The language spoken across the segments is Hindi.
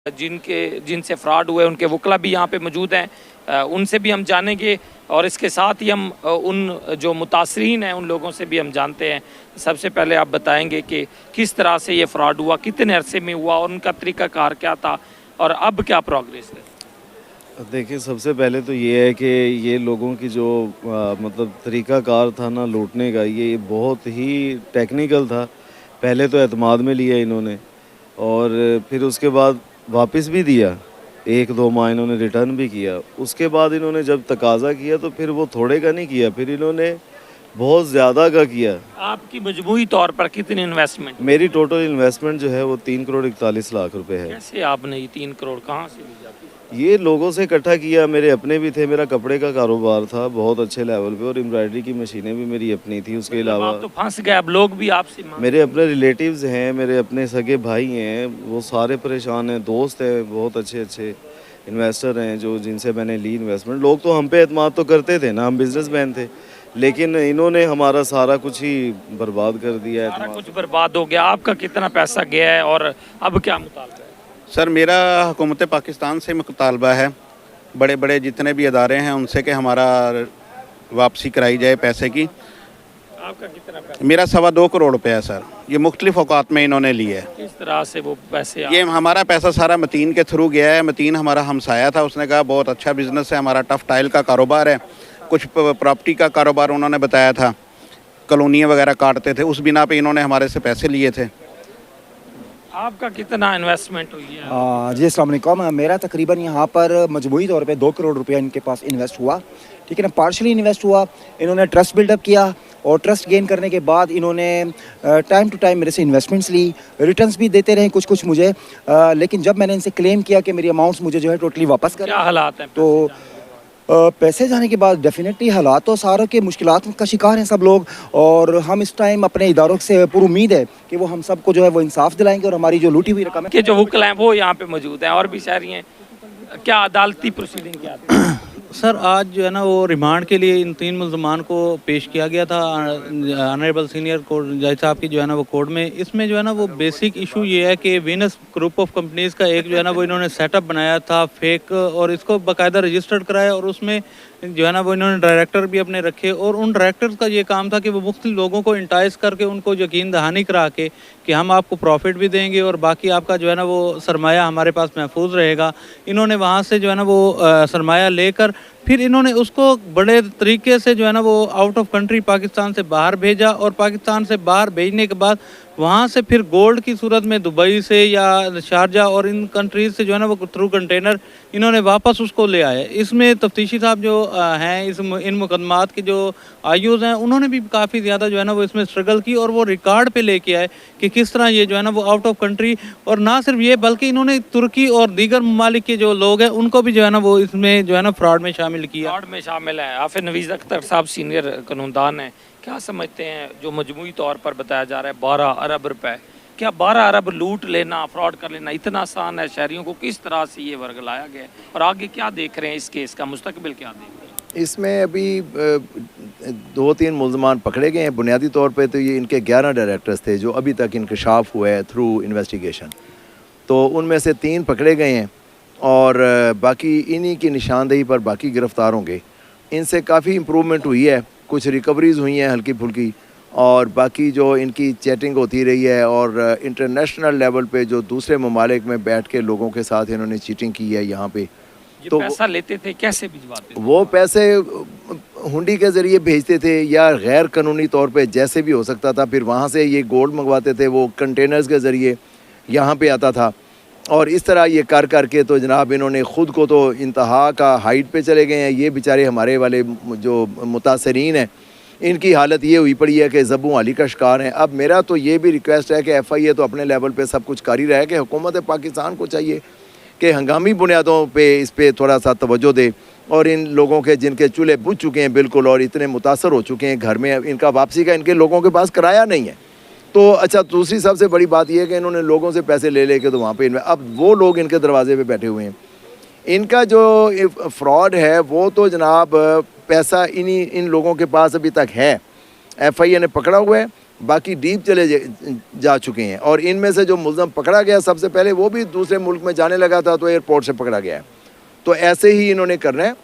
जिनसे फ्रॉड हुए उनके वकला भी यहाँ पे मौजूद हैं, उनसे भी हम जानेंगे और इसके साथ ही हम उन जो मुतासरीन हैं उन लोगों से भी हम जानते हैं। सबसे पहले आप बताएंगे कि किस तरह से ये फ्रॉड हुआ, कितने अरसे में हुआ और उनका तरीक़ाकार क्या था और अब क्या प्रोग्रेस है। देखिए, सबसे पहले तो ये है कि ये लोगों की जो मतलब तरीक़ाकार था ना लूटने का, ये बहुत ही टेक्निकल था। पहले तो एतमाद में लिया इन्होंने और फिर उसके बाद वापस भी दिया, 1-2 माह इन्होंने रिटर्न भी किया। उसके बाद इन्होंने जब तकाज़ा किया तो फिर वो थोड़े का नहीं किया, फिर इन्होंने बहुत ज़्यादा का किया। आपकी मजमूई तौर पर कितनी इन्वेस्टमेंट? मेरी टोटल इन्वेस्टमेंट जो है वो 3 करोड़ 41 लाख रुपए है। कैसे आपने ये 3 करोड़ कहाँ से ली जाती? ये लोगों से इकट्ठा किया, मेरे अपने भी थे, मेरा कपड़े का कारोबार था बहुत अच्छे लेवल पे और एम्ब्रॉयडरी की मशीनें भी मेरी अपनी थी। उसके अलावा आप तो फंस गए, अब लोग भी आपसे मेरे अपने रिलेटिव्स हैं, मेरे अपने सगे भाई हैं, वो सारे परेशान हैं। दोस्त हैं बहुत अच्छे अच्छे इन्वेस्टर हैं जो जिनसे मैंने ली इन्वेस्टमेंट। लोग तो हम पे एतमाद तो करते थे ना, हम बिजनेसमैन थे, लेकिन इन्होंने हमारा सारा कुछ ही बर्बाद कर दिया है। सारा कुछ बर्बाद हो गया। आपका कितना पैसा गया है और अब क्या मुतालबा है? सर, मेरा हुकूमत पाकिस्तान से मुतालबा है, बड़े बड़े जितने भी अदारे हैं उनसे कि हमारा वापसी कराई जाए पैसे की। आपका कितना पैसा? मेरा 2.25 करोड़ रुपये है सर। ये मुख्तलिफ औकात में इन्होंने लिए है। किस तरह से वो पैसे ये हमारा पैसा सारा मतीन के थ्रू गया है। मतीन हमारा हमसाया था, उसने कहा बहुत अच्छा बिज़नेस है हमारा, टफ टाइल का कारोबार है, कुछ प्रॉपर्टी का कारोबार उन्होंने बताया था, कॉलोनियाँ वगैरह काटते थे, उस बिना पे इन्होंने हमारे से पैसे लिए थे। आपका कितना इन्वेस्टमेंट हुई है? जी अस्सलाम वालेकुम। मेरा तकरीबन यहाँ पर मजमूई तौर पे 2 करोड़ रुपया इनके पास इन्वेस्ट हुआ, ठीक है ना। पार्शली इन्वेस्ट हुआ, इन्होंने ट्रस्ट बिल्डअप किया और ट्रस्ट गेन करने के बाद इन्होंने टाइम टू टाइम मेरे से इन्वेस्टमेंट्स ली, रिटर्न्स भी देते रहे कुछ कुछ मुझे, लेकिन जब मैंने इनसे क्लेम किया कि मेरी अमाउंट्स मुझे जो है टोटली वापस करें, क्या हालात हैं? तो पैसे जाने के बाद डेफिनेटली हालात तो सारों के मुश्किलात का शिकार हैं सब लोग, और हम इस टाइम अपने इदारों से पूरी उम्मीद है कि वो हम सबको जो है वो इंसाफ दिलाएंगे और हमारी जो लूटी हुई रकम है के जो वकला हैं वो यहाँ पे मौजूद हैं और भी शहरी हैं। क्या अदालती प्रोसीडिंग क्या थी? सर, आज जो है ना वो रिमांड के लिए इन 3 मुल्ज़मान को पेश किया गया था ऑनरेबल सीनियर कोर्ट जज साहब की जो है ना वो कोर्ट में। इसमें जो है ना वो बेसिक इशू ये है कि वीनस ग्रुप ऑफ कंपनीज़ का एक जो है ना वो इन्होंने सेटअप बनाया था फेक, और इसको बाकायदा रजिस्टर्ड कराया, और उसमें जो है ना वो इन्होंने डायरेक्टर भी अपने रखे, और उन डायरेक्टर्स का ये काम था कि वो मुख्तलिफ लोगों को इंटाइस करके उनको यकीन दहानी करा के कि हम आपको प्रॉफिट भी देंगे और बाकी आपका जो है ना वो सरमाया हमारे पास महफूज रहेगा। इन्होंने वहाँ से जो है ना वो सरमाया लेकर फिर इन्होंने उसको बड़े तरीके से जो है ना वो आउट ऑफ कंट्री पाकिस्तान से बाहर भेजा, और पाकिस्तान से बाहर भेजने के बाद वहाँ से फिर गोल्ड की सूरत में दुबई से या शारजा और इन कंट्रीज़ से जो है ना वो थ्रू कंटेनर इन्होंने वापस उसको ले आए। इसमें तफ्तीशी साहब जो हैं इन मुकदमात के जो आईयूज़ हैं उन्होंने भी काफ़ी ज़्यादा जो है ना वो इसमें स्ट्रगल की, और वो रिकॉर्ड पे लेके आए कि किस तरह ये जो है ना वो आउट ऑफ कंट्री, और ना सिर्फ ये बल्कि इन्होंने तुर्की और दीगर ममालिक के जो लोग हैं उनको भी जो है ना वो इसमें जो है ना फ्रॉड में शामिल किया। फ्रॉड में शामिल है। हाफिज नवीज़ अख्तर साहब सीनियर कानूनदान हैं, क्या समझते हैं जो मजमूई तौर पर बताया जा रहा है 12 अरब रुपए, क्या 12 अरब लूट लेना, फ्रॉड कर लेना इतना आसान है? शहरियों को किस तरह से ये वर्ग लाया गया है और आगे क्या देख रहे हैं इस केस का मुस्तकबिल क्या देख रहे हैं? इसमें अभी 2-3 मुल्ज़मान पकड़े गए हैं। बुनियादी तौर पे तो ये इनके 11 डायरेक्टर्स थे जो अभी तक इंकशाफ हुआ है थ्रू इन्वेस्टिगेशन, तो उनमें से 3 पकड़े गए हैं और बाकी इन्हीं की निशानदेही पर बाकी गिरफ़्तार होंगे। इनसे काफ़ी इम्प्रूवमेंट हुई है, कुछ रिकवरीज़ हुई हैं हल्की फुल्की, और बाकी जो इनकी चैटिंग होती रही है और इंटरनेशनल लेवल पे जो दूसरे ममालिक में बैठ के लोगों के साथ इन्होंने चीटिंग की है यहाँ पे। तो पैसा लेते थे, कैसे भिजवाते थे? वो पैसे हुंडी के ज़रिए भेजते थे या गैर कानूनी तौर पे जैसे भी हो सकता था, फिर वहाँ से ये गोल्ड मंगवाते थे, वो कंटेनर्स के ज़रिए यहाँ पे आता था, और इस तरह ये कर करके तो जनाब इन्होंने ख़ुद को तो इंतहा का हाइट पे चले गए हैं। ये बेचारे हमारे वाले जो मुतासरीन हैं इनकी हालत ये हुई पड़ी है कि ज़ब्बू आली का शिकार है। अब मेरा तो ये भी रिक्वेस्ट है कि FIA तो अपने लेवल पे सब कुछ कर ही रहा है कि हुकूमत पाकिस्तान को चाहिए कि हंगामी बुनियादों पे इस पर थोड़ा सा तवज्जो दे, और इन लोगों के जिनके चूल्हे बुझ चुके हैं बिल्कुल और इतने मुतासर हो चुके हैं घर में, इनका वापसी का इनके लोगों के पास किराया नहीं है। तो अच्छा, दूसरी सबसे बड़ी बात यह है कि इन्होंने लोगों से पैसे ले लेके तो वहाँ पे अब वो लोग इनके दरवाजे पे बैठे हुए हैं। इनका जो फ्रॉड है वो तो जनाब पैसा इन लोगों के पास अभी तक है, FIA ने पकड़ा हुआ है, बाकी डीप चले जा चुके हैं। और इनमें से जो मुलज़म पकड़ा गया सबसे पहले वो भी दूसरे मुल्क में जाने लगा था तो एयरपोर्ट से पकड़ा गया है। तो ऐसे ही इन्होंने करना है।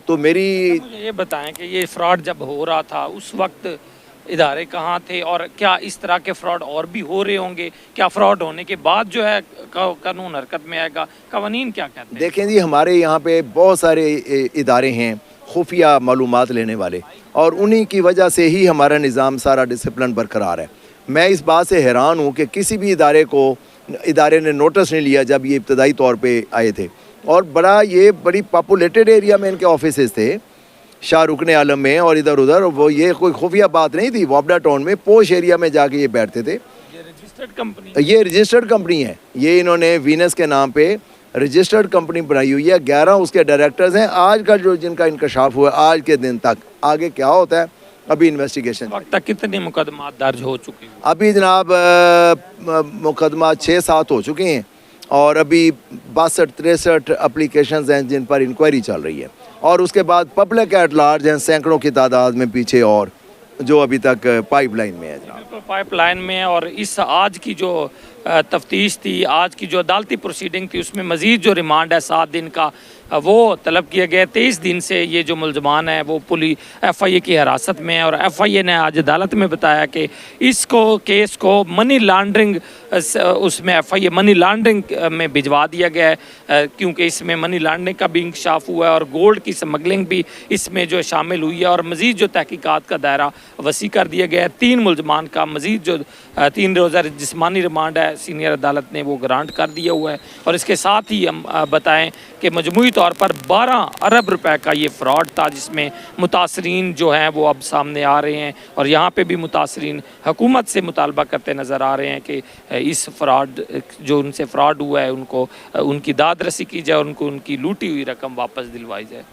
तो मेरी मुझे ये बताएं कि ये फ्रॉड जब हो रहा था उस वक्त इदारे कहाँ थे और क्या इस तरह के फ्रॉड और भी हो रहे होंगे? क्या फ्रॉड होने के बाद जो है कानून हरकत में आएगा? कवानीन क्या कहते हैं? देखें जी, हमारे यहाँ पे बहुत सारे इदारे हैं खुफिया मालूमात लेने वाले, और उन्हीं की वजह से ही हमारा निज़ाम सारा डिसिप्लिन बरकरार है। मैं इस बात से हैरान हूँ कि किसी भी इदारे ने नोटिस नहीं लिया जब ये इब्तदाई तौर पे आए थे। और बड़ी पॉपुलेटेड एरिया में इनके ऑफिसेज थे, शाहरुख आलम में और इधर उधर। वो ये कोई खुफिया बात नहीं थी। वापडा टाउन में पोश एरिया में जाके ये बैठते थे। ये रजिस्टर्ड कंपनी है। ये इन्होंने वीनस के नाम पे रजिस्टर्ड कंपनी बनाई हुई है। 11 उसके डायरेक्टर्स हैं। आज का जो जिनका इंकशाफ हुआ आज के दिन तक, आगे क्या होता है अभी इन्वेस्टिगेशन। वक्त तक कितने मुकदमा दर्ज हो चुके हैं? अभी जनाब मुकदमा 6-7 हो चुके हैं और अभी 62-63 एप्लीकेशंस हैं जिन पर इंक्वायरी चल रही है। और उसके बाद पब्लिक एट लार्ज हैं सैकड़ों की तादाद में पीछे, और जो अभी तक पाइपलाइन में है जनाब। बिल्कुल पाइपलाइन में। और इस आज की जो तफ्तीश थी, आज की जो अदालती प्रोसीडिंग थी, उसमें मज़ीद जो रिमांड है 7 दिन का वो तलब किया गया। 23 दिन से ये जो मुलजमान है वो FIA की हिरासत में है। और FIA ने आज अदालत में बताया कि इसको केस को मनी लॉन्ड्रिंग उसमें FIA मनी लॉन्ड्रिंग में भिजवा दिया गया है, क्योंकि इसमें मनी लॉन्ड्रिंग का भी इंकशाफ हुआ है और गोल्ड की स्मगलिंग भी इसमें जो शामिल हुई है। और मज़ीद जो तहकीकात का दायरा वसी कर दिया गया है। 3 मुलजमान का मज़ीद जो 3 रोज़ा जिस्मानी रिमांड है सीनियर अदालत ने वो ग्रांट कर दिया हुआ है। और इसके साथ ही हम बताएं कि मजमूई तौर पर 12 अरब रुपए का ये फ्रॉड था, जिसमें मुतासरीन जो हैं वो अब सामने आ रहे हैं। और यहाँ पे भी मुतासरीन हुकूमत से मुतालबा करते नज़र आ रहे हैं कि इस फ्रॉड जो उनसे फ्रॉड हुआ है उनको उनकी दाद रसी की जाए, उनको उनकी लूटी हुई रकम वापस दिलवाई जाए।